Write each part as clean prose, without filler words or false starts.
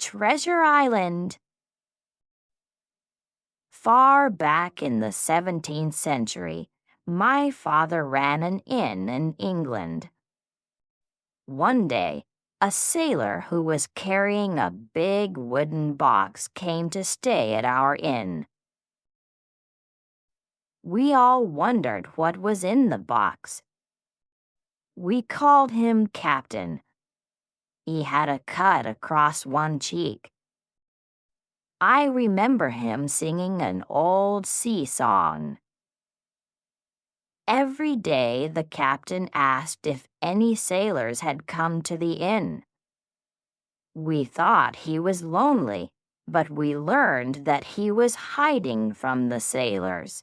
Treasure Island. Far back in the 17th century, my father ran an inn in England. One day, a sailor who was carrying a big wooden box came to stay at our inn. We all wondered what was in the box. We called him Captain. He had a cut across one cheek. I remember him singing an old sea song. Every day the captain asked if any sailors had come to the inn. We thought he was lonely, but we learned that he was hiding from the sailors.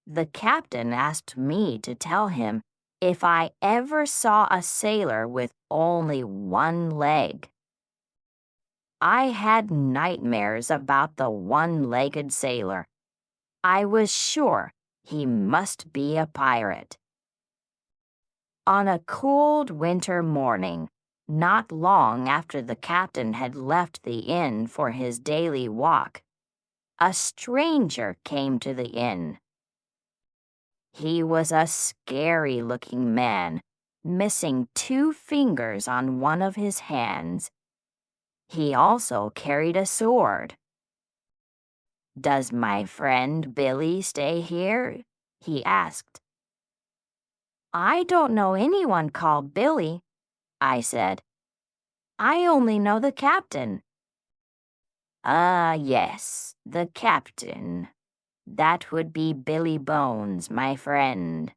The captain asked me to tell him if I ever saw a sailor with only one leg. I had nightmares about the one-legged sailor. I was sure he must be a pirate. On a cold winter morning, not long after the captain had left the inn for his daily walk, a stranger came to the inn. He was a scary-looking man, missing 2 fingers on one of his hands. He also carried a sword. "Does my friend Billy stay here?" he asked. "I don't know anyone called Billy," I said. "I only know the captain." "Ah, yes, the captain. That would be Billy Bones, my friend."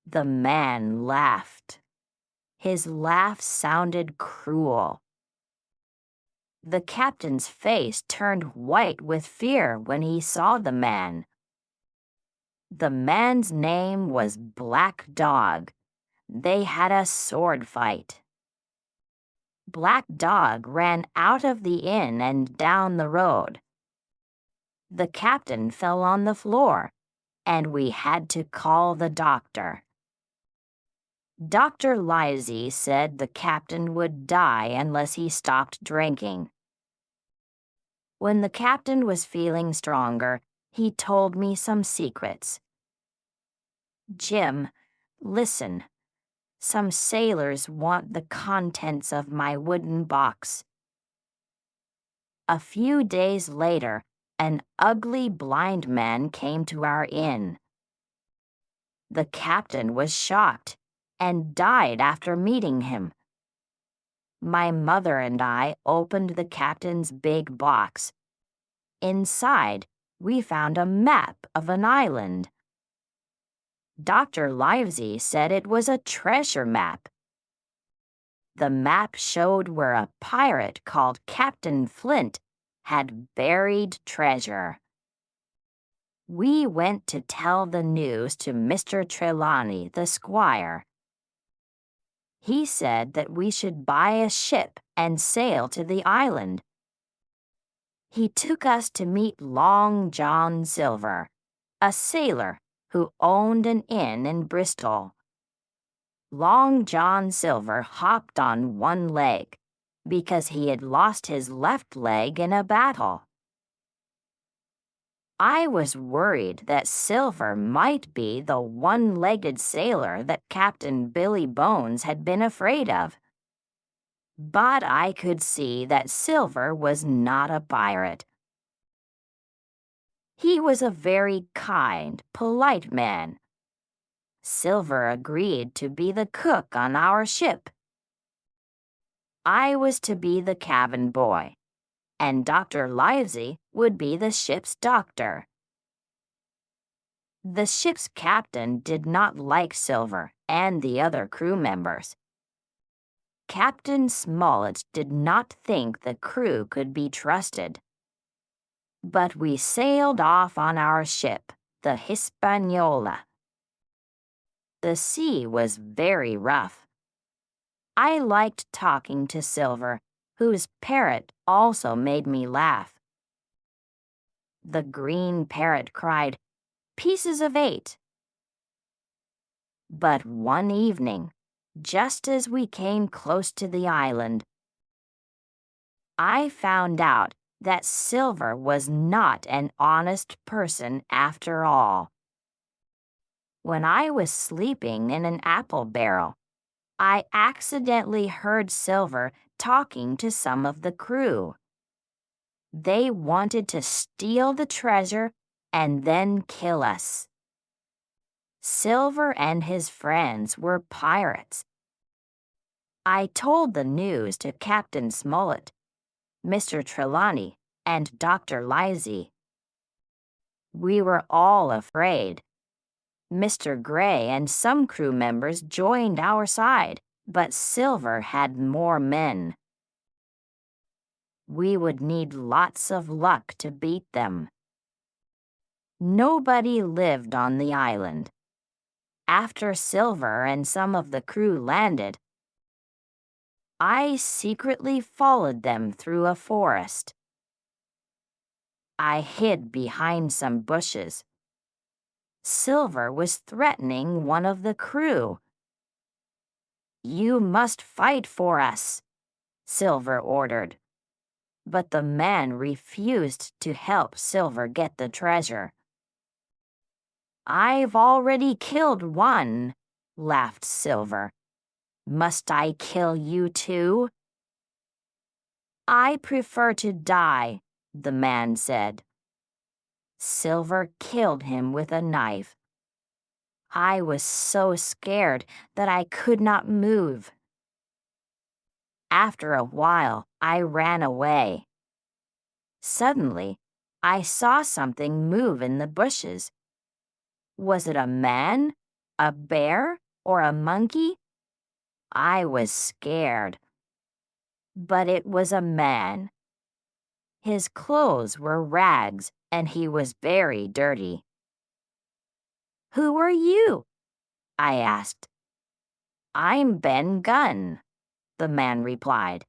The man laughed. His laugh sounded cruel. The captain's face turned white with fear when he saw the man. The man's name was Black Dog. They had a sword fight. Black Dog ran out of the inn and down the road. The captain fell on the floor, and we had to call the doctor. Dr. Livesey said the captain would die unless he stopped drinking. When the captain was feeling stronger, he told me some secrets. "Jim, listen. Some sailors want the contents of my wooden box." A few days later, an ugly blind man came to our inn. The captain was shocked and died after meeting him. My mother and I opened the captain's big box. Inside, we found a map of an island. Dr. Livesey said it was a treasure map. The map showed where a pirate called Captain Flint had buried treasure. We went to tell the news to Mr. Trelawney, the squire. He said that we should buy a ship and sail to the island. He took us to meet Long John Silver, a sailor who owned an inn in Bristol. Long John Silver hopped on one leg because he had lost his left leg in a battle. I was worried that Silver might be the one-legged sailor that Captain Billy Bones had been afraid of. But I could see that Silver was not a pirate. He was a very kind, polite man. Silver agreed to be the cook on our ship. I was to be the cabin boy, and Dr. Livesey would be the ship's doctor. The ship's captain did not like Silver and the other crew members. Captain Smollett did not think the crew could be trusted. But we sailed off on our ship, the Hispaniola. The sea was very rough. I liked talking to Silver, whose parrot also made me laugh. The green parrot cried, "Pieces of 8." But one evening, just as we came close to the island, I found out that Silver was not an honest person after all. When I was sleeping in an apple barrel, I accidentally heard Silver talking to some of the crew. They wanted to steal the treasure and then kill us. Silver and his friends were pirates. I told the news to Captain Smollett, Mr. Trelawney, and Dr. Livesey. We were all afraid. Mr. Gray and some crew members joined our side, but Silver had more men. We would need lots of luck to beat them. Nobody lived on the island. After Silver and some of the crew landed, I secretly followed them through a forest. I hid behind some bushes. Silver was threatening one of the crew. "You must fight for us," Silver ordered. But the man refused to help Silver get the treasure. "I've already killed one," laughed Silver. "Must I kill you too?" "I prefer to die," the man said. Silver killed him with a knife. I was so scared that I could not move. After a while, I ran away. Suddenly, I saw something move in the bushes. Was it a man, a bear, or a monkey? I was scared. But it was a man. His clothes were rags, and he was very dirty. "Who are you?" I asked. "I'm Ben Gunn," the man replied.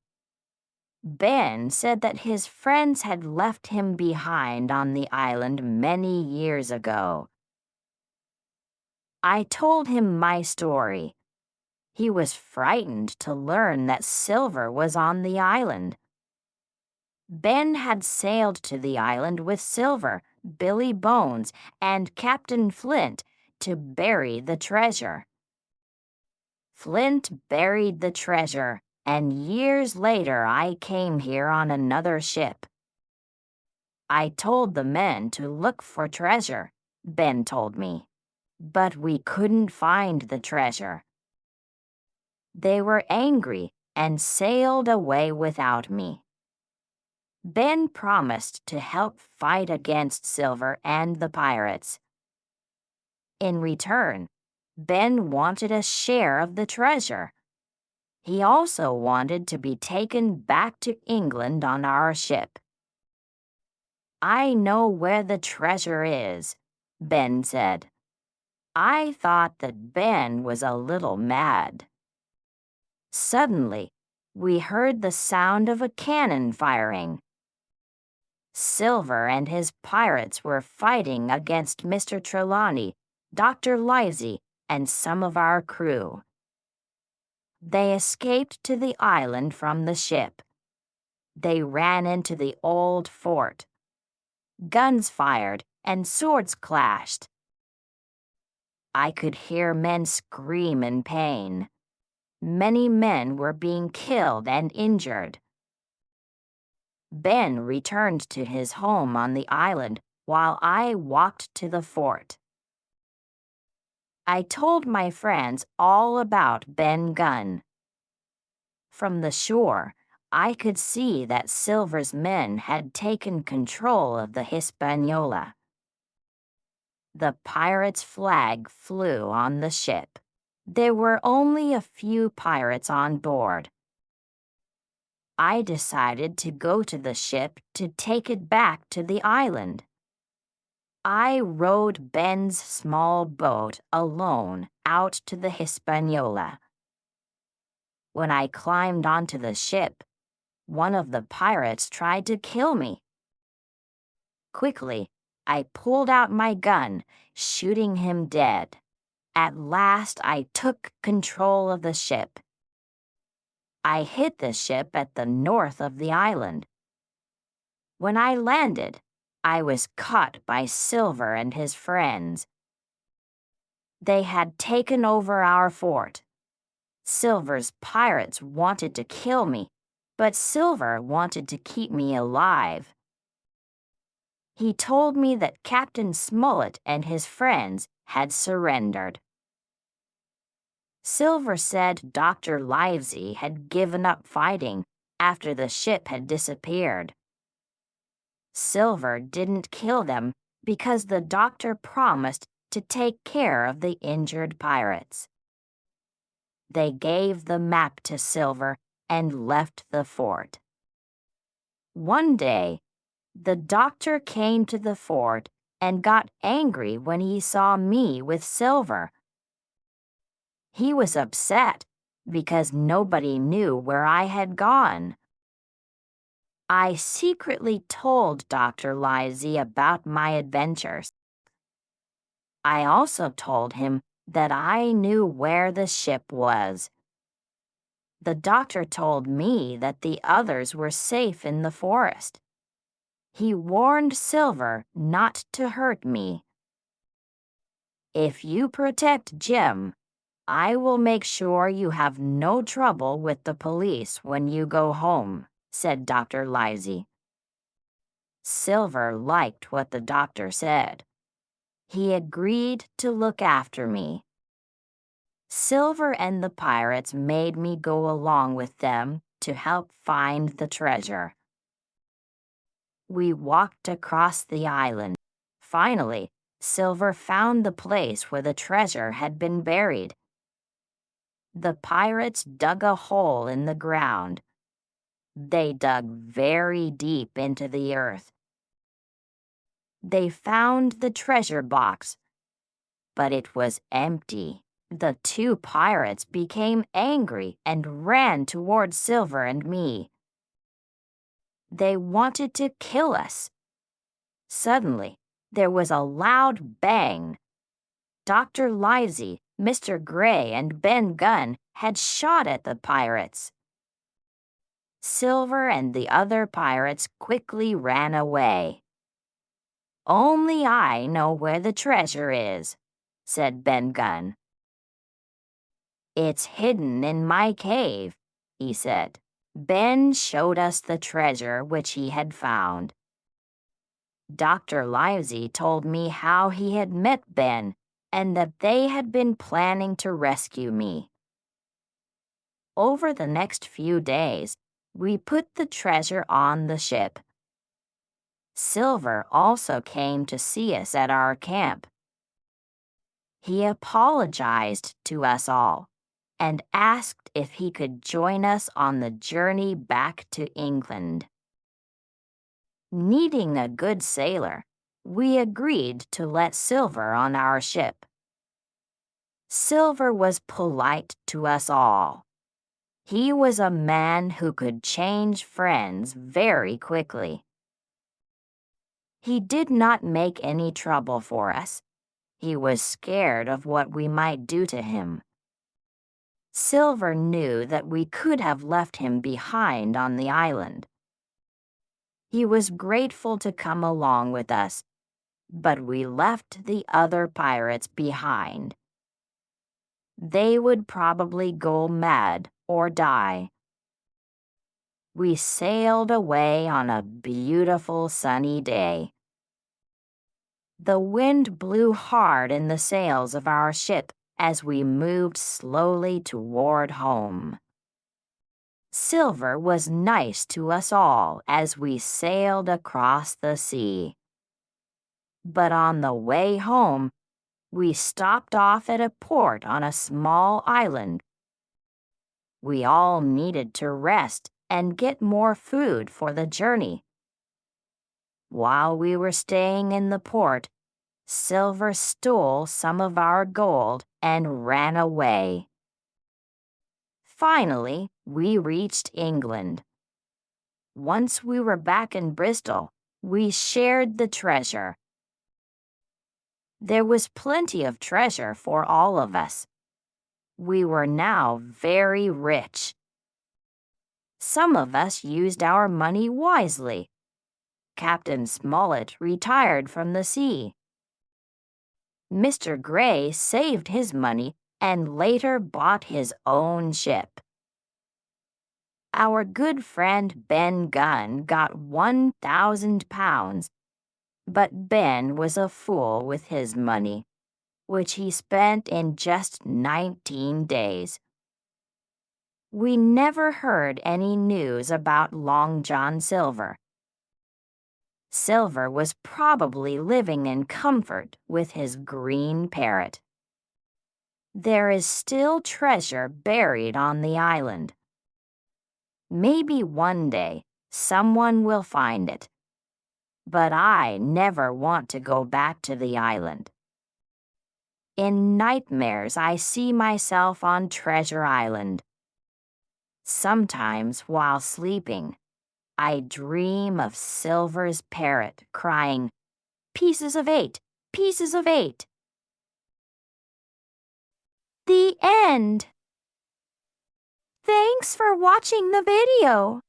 Ben said that his friends had left him behind on the island many years ago. I told him my story. He was frightened to learn that Silver was on the island. Ben had sailed to the island with Silver, Billy Bones, and Captain Flint to bury the treasure. Flint buried the treasure, and years later I came here on another ship. I told the men to look for treasure, Ben told me, but we couldn't find the treasure. They were angry and sailed away without me. Ben promised to help fight against Silver and the pirates. In return, Ben wanted a share of the treasure. He also wanted to be taken back to England on our ship. "I know where the treasure is," Ben said. I thought that Ben was a little mad. Suddenly, we heard the sound of a cannon firing. Silver and his pirates were fighting against Mr. Trelawney, Dr. Livesey, and some of our crew. They escaped to the island from the ship. They ran into the old fort. Guns fired and swords clashed. I could hear men scream in pain. Many men were being killed and injured. Ben returned to his home on the island while I walked to the fort. I told my friends all about Ben Gunn. From the shore, I could see that Silver's men had taken control of the Hispaniola. The pirates' flag flew on the ship. There were only a few pirates on board. I decided to go to the ship to take it back to the island. I rowed Ben's small boat alone out to the Hispaniola. When I climbed onto the ship, one of the pirates tried to kill me. Quickly, I pulled out my gun, shooting him dead. At last, I took control of the ship. I hit the ship at the north of the island. When I landed, I was caught by Silver and his friends. They had taken over our fort. Silver's pirates wanted to kill me, but Silver wanted to keep me alive. He told me that Captain Smollett and his friends had surrendered. Silver said Dr. Livesey had given up fighting after the ship had disappeared. Silver didn't kill them because the doctor promised to take care of the injured pirates. They gave the map to Silver and left the fort. One day, the doctor came to the fort and got angry when he saw me with Silver. He was upset because nobody knew where I had gone. I secretly told Dr. Livesey about my adventures. I also told him that I knew where the ship was. The doctor told me that the others were safe in the forest. He warned Silver not to hurt me. If you protect Jim, I will make sure you have no trouble with the police when you go home, said Dr. Livesey. Silver liked what the doctor said. He agreed to look after me. Silver and the pirates made me go along with them to help find the treasure. We walked across the island. Finally, Silver found the place where the treasure had been buried. The pirates dug a hole in the ground. They dug very deep into the earth. They found the treasure box, but it was empty. The two pirates became angry and ran toward Silver and me. They wanted to kill us. Suddenly, there was a loud bang. Dr. Livesey, Mr. Gray, and Ben Gunn had shot at the pirates. Silver and the other pirates quickly ran away. "Only I know where the treasure is," said Ben Gunn. "It's hidden in my cave," he said. Ben showed us the treasure which he had found. Dr. Livesey told me how he had met Ben and that they had been planning to rescue me. Over the next few days, we put the treasure on the ship. Silver also came to see us at our camp. He apologized to us all and asked if he could join us on the journey back to England. Needing a good sailor, we agreed to let Silver on our ship. Silver was polite to us all. He was a man who could change friends very quickly. He did not make any trouble for us. He was scared of what we might do to him. Silver knew that we could have left him behind on the island. He was grateful to come along with us, but we left the other pirates behind. They would probably go mad or die. We sailed away on a beautiful sunny day. The wind blew hard in the sails of our ship as we moved slowly toward home. Silver was nice to us all as we sailed across the sea. But on the way home, we stopped off at a port on a small island. We all needed to rest and get more food for the journey. While we were staying in the port, Silver stole some of our gold and ran away. Finally, we reached England. Once we were back in Bristol, we shared the treasure. There was plenty of treasure for all of us. We were now very rich. Some of us used our money wisely. Captain Smollett retired from the sea. Mr. Gray saved his money and later bought his own ship. Our good friend Ben Gunn got 1,000 pounds, but Ben was a fool with his money, which he spent in just 19 days. We never heard any news about Long John Silver. Silver was probably living in comfort with his green parrot. There is still treasure buried on the island. Maybe one day someone will find it. But I never want to go back to the island. In nightmares, I see myself on Treasure Island. Sometimes, while sleeping, I dream of Silver's parrot crying, "Pieces of 8, pieces of 8." The end. Thanks for watching the video.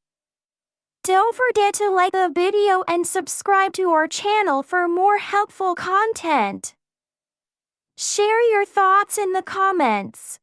Don't forget to like the video and subscribe to our channel for more helpful content. Share your thoughts in the comments.